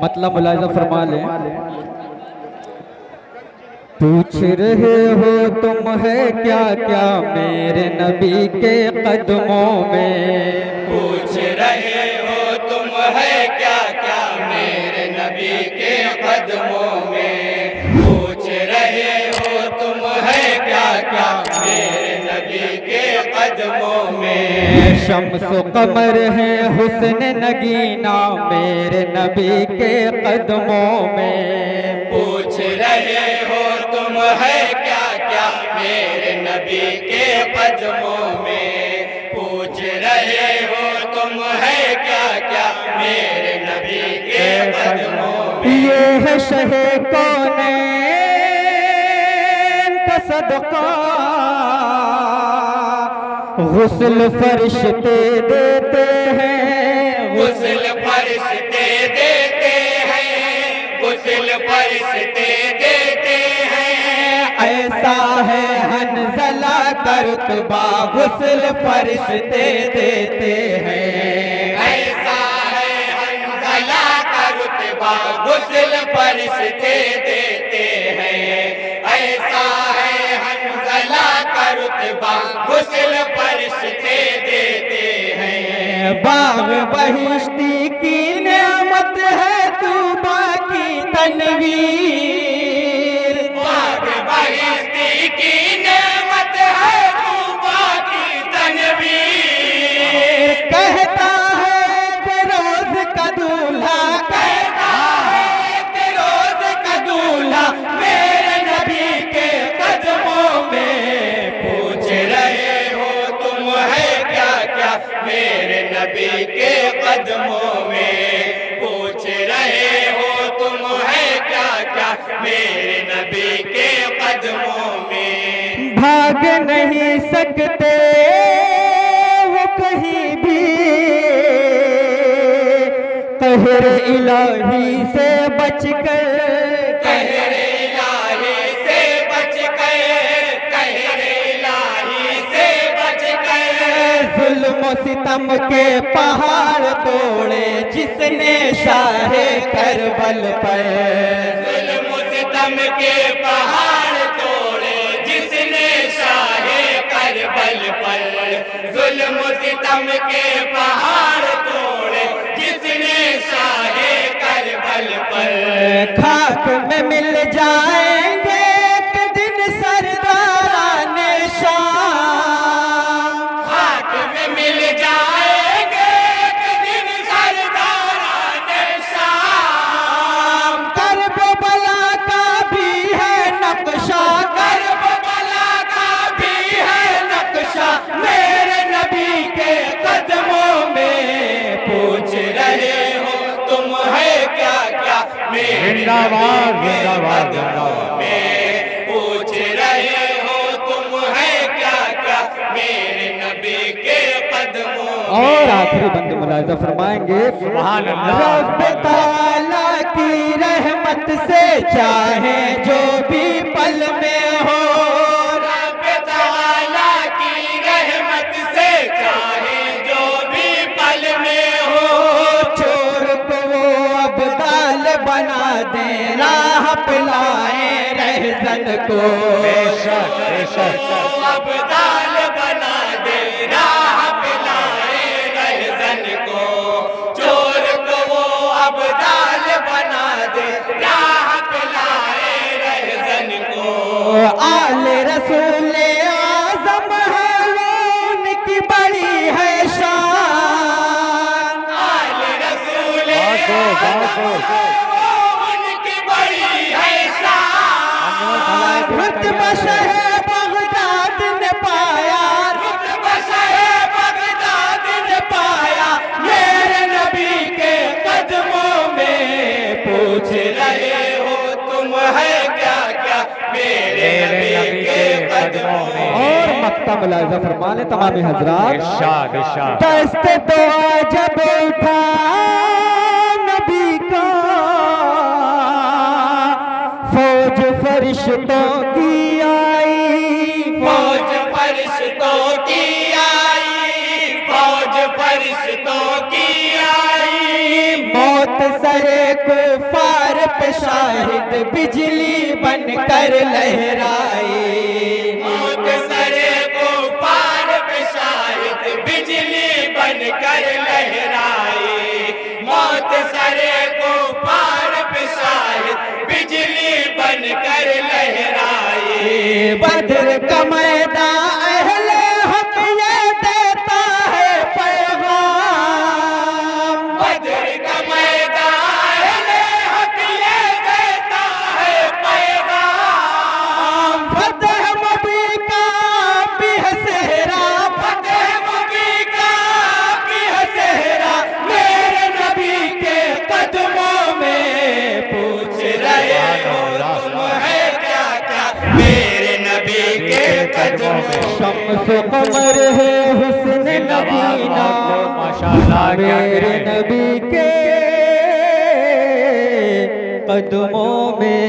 मतलब मुलाजा फरमा लें। पूछ रहे हो तुम है क्या क्या मेरे नबी के कदमों में, पूछ रहे हो तुम है क्या क्या मेरे नबी के कदमों में, पूछ रहे हो तुम है क्या क्या मेरे नबी के कदमों में। शम्सो कमर है हुस्न नगीना मेरे नबी के कदमों में, पूछ रहे हो तुम है क्या क्या मेरे नबी के कदमों में, पूछ रहे हो तुम है क्या क्या मेरे नबी के कदमों में। ये है शहे कौनैन का सदका गुस्ल फरिश्ते देते हैं, गुस्ल फरिश्ते देते हैं, गुस्ल फरिश्ते देते हैं। ऐसा है हंज़ला का रुतबा गुस्ल फरिश्ते देते हैं, ऐसा है हंज़ला का रुतबा गुस्ल फरिश्ते देते हैं, ऐसा है हंज़ला का रुतबा गुस्ल फरिश्ते देते हैं। बाग बहिश्ती की नेमत है तू बाकी तनवीर, बाग बहिश्ती की नेमत है तू बाकी तनवीर। कहता है कि रोज का दूल्हा, कहता है कि रोज का दूल्हा मेरे नबी के कदमों में। पूछ रहे हो तुम है क्या क्या मेरे नबी के कदमों में, पूछ रहे हो तुम है क्या क्या मेरे नबी के कदमों में। भाग नहीं सकते वो कहीं भी कहर इलाही से बचकर, कहर इलाही से बच गए, कहर इलाही से बच गए। जुल्म सितम के पहाड़ तोड़े जिसने शाहे करबल पर, जुल्म सितम के पहाड़ तोड़े जिसने शाहे करबल पर, जुल्म सितम के पहाड़ तोड़े जिसने शाहे करबल पर। खाक में मिल जाएंगे एक दिन सरदाराने शाम, खाक में मिल जाएंगे एक दिन सरदाराने शाम। करबला का भी है नक्शा, करबला का भी है नक्शा मेरे नबी के कदमों में। पूछ रहे हो तुम है क्या क्या मेरे जिंदाबाद, नबी के जिंदाबाद, कदमों में। पूछ रहे हो तुम है क्या क्या मेरे नबी के कदमों में। और आखिरी बंद मुलाजा फरमाएंगे। सुभान अल्लाह। रब ताला की रहमत से चाहे जो भी पल में हो, रब ताला की रहमत से चाहे जो भी पल में हो। चोर को वो अब्दाल बना दे राह पिलाए रहज़न को, बेशक बेशक अब्दाल बना दे राह पिलाए रहज़न को। चोर को वो अब्दाल बना दे राह पिलाए रहज़न को। आले रसूले आज़म है वो उनकी बड़ी है शान, आले रसूल वो उनकी बड़ी है शान। रुतबा शहे बगदाद ने पाया, रुतबा शहे बगदाद ने पाया मेरे नबी के कदमों में। पूछ रहे हो तुम है क्या क्या मेरे नबी के कदमों में। और मक्ता मुलाजा फरमा ले तमाम हजरात। इरशाद इरशाद। दस्त दुआ जब उठा नबी का फौज फरिश्तों की आई, फौज फरिश्तों की आई, फौज फरिश्तों की आई। मौत सरे कुफार पे शाहिद बिजली बन कर लहराई। मौत सरे कुफार पे शाहिद बिजली बन कर लहराई। मौत सरे कुफार पे शाहिद बिजली बन कर लहराई। बद्र का मैदान अहले हक ये देता है पैगाम। बद्र का मैदान अहले हक ये देता है पैगाम। फतेह मबी का भी है सेहरा, फतेह मबी का भी है सेहरा मेरे नबी के कदमों में। पूछ रहे हो तुम है क्या क्या मेरे नबी के कदमों में। शम्स कमर है हुस्न नबीना माशाअल्लाह मेरे नबी के कदमों में।